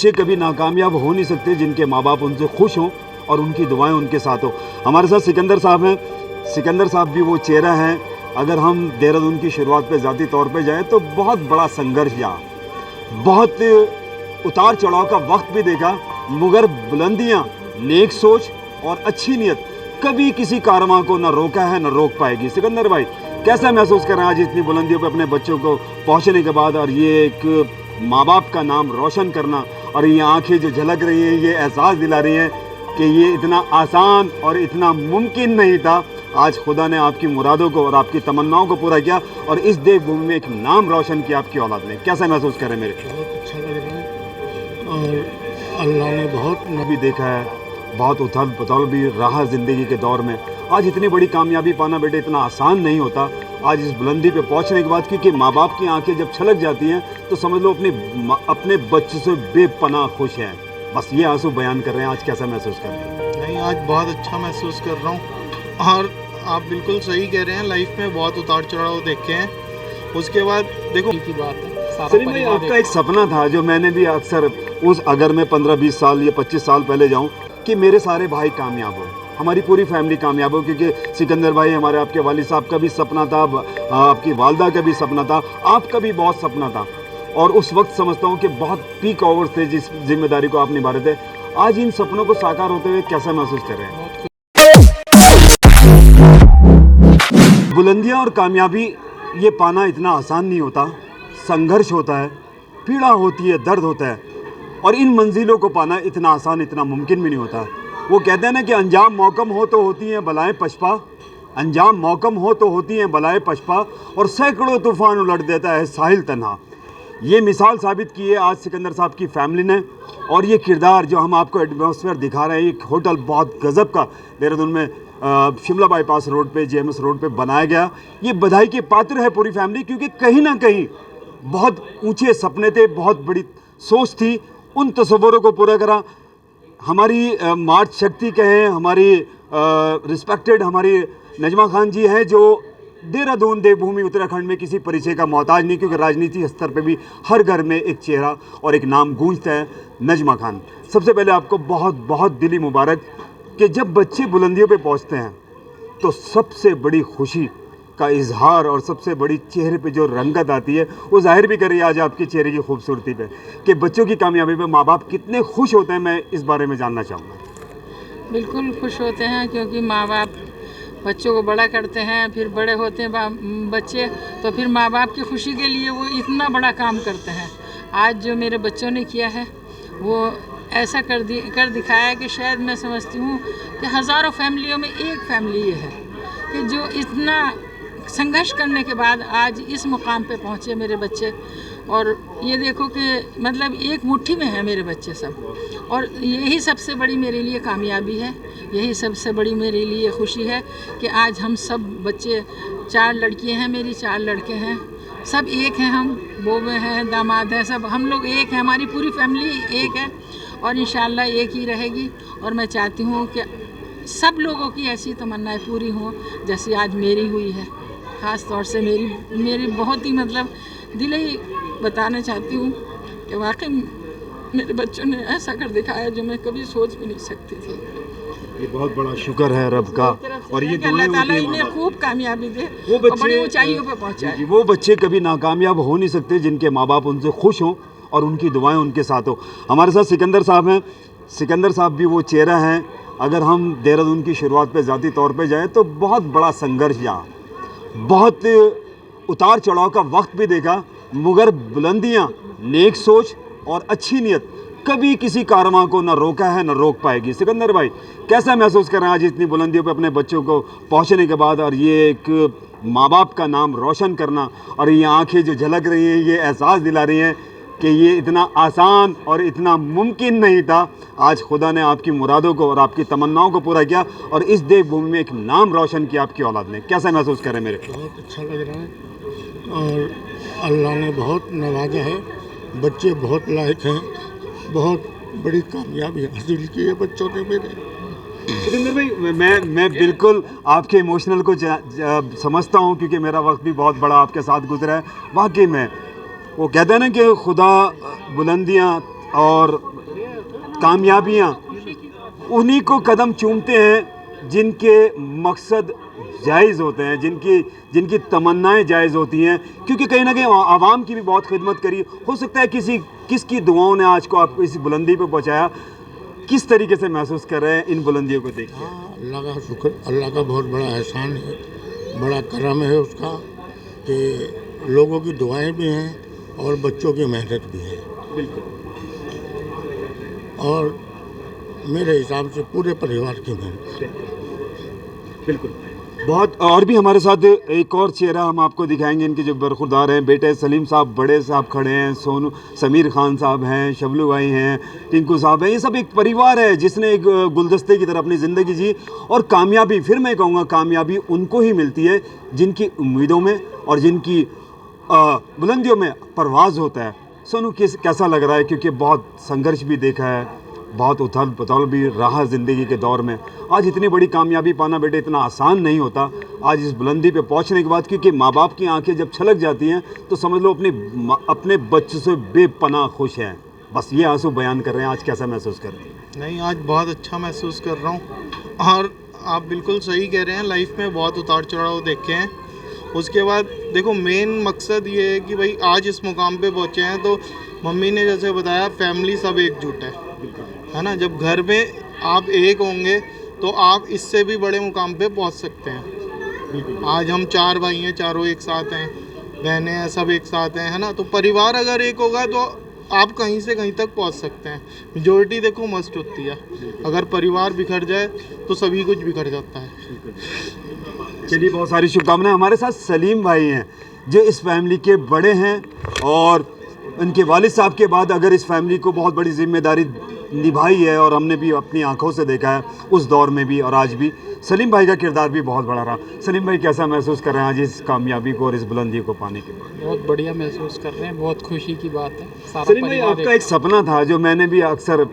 बच्चे कभी नाकामयाब हो नहीं सकते जिनके माँ बाप उनसे खुश हों और उनकी दुआएं उनके साथ हो। हमारे साथ सिकंदर साहब हैं। सिकंदर साहब भी वो चेहरा हैं, अगर हम देहरादून की शुरुआत पे ज़ाती तौर पे जाएं तो बहुत बड़ा संघर्ष रहा, बहुत उतार चढ़ाव का वक्त भी देखा, मगर बुलंदियाँ, नेक सोच और अच्छी नीयत कभी किसी कारवां को न रोका है न रोक पाएगी। सिकंदर भाई, कैसा महसूस कर रहे हैं आज इतनी बुलंदियों पे अपने बच्चों को पहुंचने के बाद, और ये एक माँ बाप का नाम रोशन करना, और ये आंखें जो झलक रही हैं ये एहसास दिला रही हैं कि ये इतना आसान और इतना मुमकिन नहीं था। आज खुदा ने आपकी मुरादों को और आपकी तमन्नाओं को पूरा किया और इस देवभूमि में एक नाम रोशन किया आपकी औलाद ने। कैसा महसूस कर रहे हैं मेरे? बहुत अच्छा लग रहा है और अल्लाह ने बहुत भी देखा है, बहुत उथल पुथल भी रहा ज़िंदगी के दौर में। आज इतनी बड़ी कामयाबी पाना बेटे इतना आसान नहीं होता। आज इस बुलंदी पे पहुंचने के बाद, क्योंकि माँ बाप की आंखें जब छलक जाती हैं तो समझ लो अपने बच्चे से बेपनाह खुश हैं। बस ये आंसू बयान कर रहे हैं। आज कैसा महसूस कर रहे हैं? नहीं, आज बहुत अच्छा महसूस कर रहा हूँ। और आप बिल्कुल सही कह रहे हैं, लाइफ में बहुत उतार चढ़ाव देखे हैं। उसके बाद देखो की बात है, सलीम भाई, आपका एक सपना था जो मैंने भी अक्सर अगर मैं 15-20 साल या 25 साल पहले जाऊँ कि मेरे सारे भाई कामयाब हो, हमारी पूरी फैमिली कामयाब हो। क्योंकि सिकंदर भाई हमारे, आपके वालिद साहब का भी सपना था, आपकी वालदा का भी सपना था, आपका भी बहुत सपना था। और उस वक्त समझता हूँ कि बहुत पीक आवर्स थे जिस जिम्मेदारी को आप निभा रहे थे। आज इन सपनों को साकार होते हुए कैसा महसूस कर रहे हैं? बुलंदियाँ और कामयाबी ये पाना इतना आसान नहीं होता, संघर्ष होता है, पीड़ा होती है, दर्द होता है, और इन मंजिलों को पाना इतना आसान, इतना मुमकिन भी नहीं होता। वो कहते हैं ना कि अंजाम मौकम हो तो होती हैं बलाएं पछपा, अंजाम मौकम हो तो होती हैं बलाएं पछपा, और सैकड़ों तूफान उलट देता है साहिल तन्हा। ये मिसाल साबित की है आज सिकंदर साहब की फैमिली ने। और ये किरदार जो हम आपको एटमॉस्फेयर दिखा रहे हैं, एक होटल बहुत गजब का देहरादून में शिमला बाईपास रोड पे, जेएमएस रोड पे बनाया गया, ये बधाई के पात्र है पूरी फैमिली। क्योंकि कहीं ना कहीं बहुत ऊंचे सपने थे, बहुत बड़ी सोच थी, उन तस्वरों को पूरा करा। हमारी मार्च शक्ति कहें, हमारी रिस्पेक्टेड हमारी नजमा खान जी हैं, जो देहरादून देवभूमि उत्तराखंड में किसी परिचय का मोहताज नहीं, क्योंकि राजनीति स्तर पे भी हर घर में एक चेहरा और एक नाम गूंजता है, नजमा खान। सबसे पहले आपको बहुत बहुत दिली मुबारक कि जब बच्चे बुलंदियों पे पहुंचते हैं तो सबसे बड़ी खुशी का इजहार और सबसे बड़ी चेहरे पे जो रंगत आती है वो जाहिर भी कर रही है आज आपके चेहरे की खूबसूरती पे, कि बच्चों की कामयाबी पे माँ बाप कितने खुश होते हैं। मैं इस बारे में जानना चाहूँगा। बिल्कुल खुश होते हैं, क्योंकि माँ बाप बच्चों को बड़ा करते हैं, फिर बड़े होते हैं बच्चे, तो फिर माँ बाप की खुशी के लिए वो इतना बड़ा काम करते हैं। आज जो मेरे बच्चों ने किया है वो ऐसा कर दिखाया कि शायद मैं समझती हूँ कि हज़ारों फैमिलियों में एक फैमिली ये है कि जो इतना संघर्ष करने के बाद आज इस मुकाम पे पहुँचे मेरे बच्चे। और ये देखो कि मतलब एक मुट्ठी में है मेरे बच्चे सब, और यही सबसे बड़ी मेरे लिए कामयाबी है, यही सबसे बड़ी मेरे लिए खुशी है कि आज हम सब बच्चे, 4 लड़कियां हैं मेरी, 4 लड़के हैं, सब एक हैं, हम बोबे हैं, दामाद हैं, सब हम लोग एक हैं, हमारी पूरी फैमिली एक है और इंशाल्लाह एक ही रहेगी। और मैं चाहती हूँ कि सब लोगों की ऐसी तमन्नाएं पूरी हों जैसी आज मेरी हुई है। ख़ास तौर से मेरी बहुत ही मतलब दिल ही बताना चाहती हूँ कि वाकई मेरे बच्चों ने ऐसा कर दिखाया जो मैं कभी सोच भी नहीं सकती थी। ये बहुत बड़ा शुक्र है रब का, और ये अल्लाह ताला इन्हें खूब कामयाबी दे, वो बच्चे बड़ी ऊंचाइयों पे पहुंचाए। वो बच्चे कभी नाकामयाब हो नहीं सकते जिनके माँ बाप उनसे खुश हों और उनकी दुआएं उनके साथ हो। हमारे साथ सिकंदर साहब हैं। सिकंदर साहब भी वो चेहरा हैं, अगर हम देहरादून की शुरुआत पे ज़ाती तौर पे जाएँ तो बहुत बड़ा संघर्ष रहा, बहुत उतार चढ़ाव का वक्त भी देखा, मगर बुलंदियाँ, नेक सोच और अच्छी नीयत कभी किसी कारवां को न रोका है न रोक पाएगी। सिकंदर भाई, कैसा महसूस कर रहे हैं आज इतनी बुलंदियों पे अपने बच्चों को पहुंचने के बाद, और ये एक माँ बाप का नाम रोशन करना, और ये आंखें जो झलक रही हैं ये एहसास दिला रही हैं कि ये इतना आसान और इतना मुमकिन नहीं था। आज खुदा ने आपकी मुरादों को और आपकी तमन्नाओं को पूरा किया और इस देवभूमि में एक नाम रोशन किया आपकी औलाद ने। कैसा महसूस कर रहे हैं मेरे? बहुत अच्छा लग रहा है और अल्लाह ने बहुत नवाजा है, बच्चे बहुत लायक हैं, बहुत बड़ी कामयाबी हासिल की है बच्चों ने मेरे। सिकंदर भाई, मैं बिल्कुल आपके इमोशनल को समझता हूँ, क्योंकि मेरा वक्त भी बहुत बड़ा आपके साथ गुजरा है। वाकई में वो कहते हैं ना कि खुदा बुलंदियाँ और कामयाबियाँ उन्हीं को कदम चूमते हैं जिनके मकसद जायज़ होते हैं, जिनकी तमन्नाएं जायज़ होती हैं, क्योंकि कहीं ना कहीं आवाम की भी बहुत खिदमत करी। हो सकता है किसकी दुआओं ने आज को आप इस बुलंदी पे पहुंचाया। किस तरीके से महसूस कर रहे हैं इन बुलंदियों को देख के? हाँ, अल्लाह का शुक्र, अल्लाह का बहुत बड़ा एहसान है, बड़ा करम है उसका कि लोगों की दुआएं भी हैं और बच्चों की मेहनत भी है। बिल्कुल। और मेरे हिसाब से पूरे परिवार की मेहनत। बिल्कुल। बहुत और भी हमारे साथ एक और चेहरा हम आपको दिखाएंगे, इनके जो बरखुरदार हैं बेटे सलीम साहब, बड़े साहब खड़े हैं, सोनू समीर खान साहब हैं, शबलू भाई हैं, टिंकू साहब हैं। ये सब एक परिवार है जिसने एक गुलदस्ते की तरह अपनी ज़िंदगी जी। और कामयाबी, फिर मैं कहूँगा कामयाबी उनको ही मिलती है जिनकी उम्मीदों में और जिनकी बुलंदियों में परवाज़ होता है। सोनू कैसा लग रहा है, क्योंकि बहुत संघर्ष भी देखा है, बहुत उथल पुथल भी रहा ज़िंदगी के दौर में। आज इतनी बड़ी कामयाबी पाना बेटे इतना आसान नहीं होता। आज इस बुलंदी पे पहुंचने के बाद, क्योंकि माँ बाप की आंखें जब छलक जाती हैं तो समझ लो अपने बच्चों से बेपनाह खुश हैं। बस ये आंसू बयान कर रहे हैं। आज कैसा महसूस कर रहे हैं? नहीं, आज बहुत अच्छा महसूस कर रहा हूँ। और आप बिल्कुल सही कह रहे हैं, लाइफ में बहुत उतार चढ़ाव देखे हैं। उसके बाद देखो, मेन मकसद ये है कि भाई आज इस मुकाम पे पहुँचे हैं तो मम्मी ने जैसे बताया, फैमिली सब एकजुट है ना। जब घर में आप एक होंगे तो आप इससे भी बड़े मुकाम पे पहुंच सकते हैं। आज हम 4 भाई हैं, चारों एक साथ हैं, बहनें हैं, सब एक साथ हैं, है ना। तो परिवार अगर एक होगा तो आप कहीं से कहीं तक पहुंच सकते हैं। मेजोरिटी देखो मस्ट होती है, अगर परिवार बिखर जाए तो सभी कुछ बिखर जाता है। चलिए, बहुत सारी शुभकामनाएं। हमारे साथ सलीम भाई हैं जो इस फैमिली के बड़े हैं और उनके वालिद साहब के बाद अगर इस फैमिली को बहुत बड़ी जिम्मेदारी निभाई है, और हमने भी अपनी आंखों से देखा है उस दौर में भी और आज भी। सलीम भाई का किरदार भी बहुत बड़ा रहा। सलीम भाई कैसा महसूस कर रहे हैं आज इस कामयाबी को और इस बुलंदी को पाने के बाद? बहुत बढ़िया महसूस कर रहे हैं, बहुत खुशी की बात है। सारा सलीम भाई, आपका एक सपना था जो मैंने भी अक्सर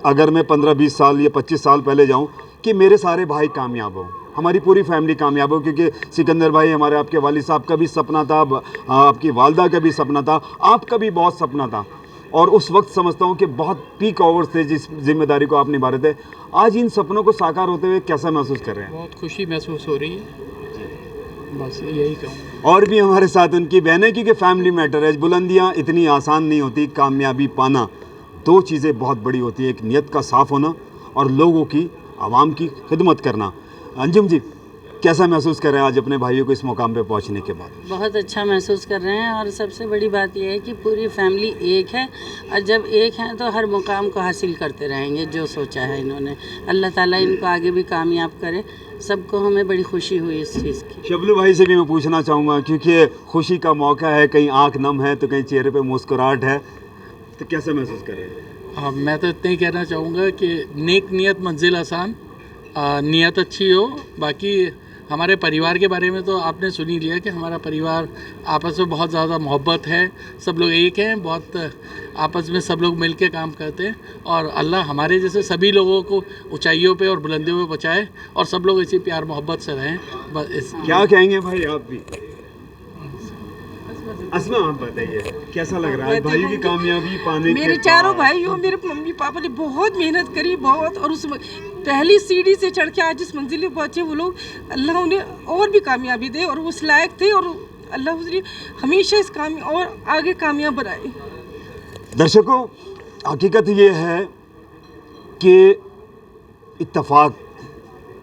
अगर मैं 15-20 साल या 25 साल पहले जाऊँ कि मेरे सारे भाई कामयाब हों, हमारी पूरी फैमिली कामयाब हो। क्योंकि सिकंदर भाई हमारे, आपके वालिद साहब का भी सपना था, आपकी वालदा का भी सपना था, आपका भी बहुत सपना था। और उस वक्त समझता हूँ कि बहुत पीक आवर्स थे जिस जिम्मेदारी को आप निभा रहे थे। आज इन सपनों को साकार होते हुए कैसा महसूस कर रहे हैं? बहुत खुशी महसूस हो रही है, बस यही कहूँगा। और भी हमारे साथ उनकी बहनें, क्योंकि फैमिली मैटर है। बुलंदियाँ इतनी आसान नहीं होती, कामयाबी पाना 2 चीज़ें बहुत बड़ी होती हैं, एक नीयत का साफ़ होना और लोगों की, आवाम की खिदमत करना। अंजुम जी, कैसा महसूस कर रहे हैं आज अपने भाइयों को इस मुकाम पे पहुंचने के बाद? बहुत अच्छा महसूस कर रहे हैं। और सबसे बड़ी बात यह है कि पूरी फैमिली एक है, और जब एक हैं तो हर मुकाम को हासिल करते रहेंगे जो सोचा है इन्होंने। अल्लाह ताला इनको आगे भी कामयाब करे। सबको हमें बड़ी खुशी हुई इस चीज़ की। शबलू भाई से भी मैं पूछना चाहूँगा, क्योंकि खुशी का मौका है, कहीं आँख नम है तो कहीं चेहरे पर मुस्कुराहट है, तो कैसा महसूस कर रहे हैं? हाँ, मैं तो इतना ही कहना चाहूँगा कि नेक नियत मंजिल आसान, नियत अच्छी हो। बाकी हमारे परिवार के बारे में तो आपने सुन ही लिया कि हमारा परिवार आपस में बहुत ज़्यादा मोहब्बत है, सब लोग एक हैं, बहुत आपस में सब लोग मिल के काम करते हैं। और अल्लाह हमारे जैसे सभी लोगों को ऊंचाइयों पे और बुलंदियों पे पहुँचाए और सब लोग इसी प्यार मोहब्बत से रहें। बस क्या कहेंगे भाई आप भी? अस्मा, आप बताइए कैसा लग रहा है भाई की कामयाबी पाने के? मेरे चारों भाइयों, मेरे मम्मी पापा ने बहुत मेहनत करी, बहुत। और उस पहली सीढ़ी से चढ़ के आज इस मंजिल पे पहुँचे वो लोग। अल्लाह उन्हें और भी कामयाबी दे, और वो उस लायक थे, और अल्लाह उन्हें हमेशा इस काम और आगे कामयाब बनाए। दर्शकों, हकीकत ये है कि इत्तेफाक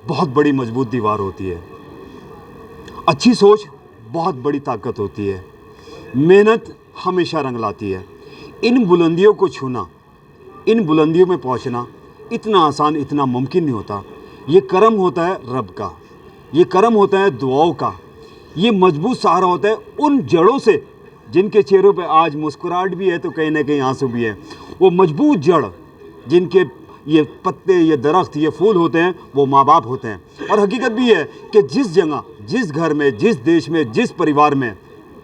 बहुत बड़ी मजबूत दीवार होती है, अच्छी सोच बहुत बड़ी ताकत होती है, मेहनत हमेशा रंग लाती है। इन बुलंदियों को छूना, इन बुलंदियों में पहुंचना इतना आसान, इतना मुमकिन नहीं होता। ये करम होता है रब का, ये करम होता है दुआओं का, ये मजबूत सहारा होता है उन जड़ों से जिनके चेहरों पे आज मुस्कुराहट भी है तो कहीं ना कहीं आंसू भी है। वो मजबूत जड़ जिनके ये पत्ते, ये दरख्त, ये फूल होते हैं, वो माँ बाप होते हैं। और हकीकत भी है कि जिस जगह, जिस घर में, जिस देश में, जिस परिवार में,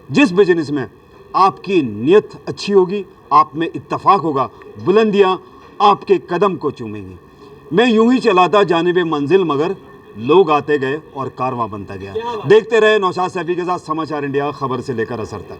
जिस बिजनेस में आपकी नीयत अच्छी होगी, आप में इत्तेफाक होगा, बुलंदियाँ आपके कदम को चूमेंगी। मैं यूं ही चलाता जानिबे मंजिल, मगर लोग आते गए और कारवां बनता गया। देखते रहे नौशाद सैफी के साथ समाचार इंडिया, खबर से लेकर असर तक।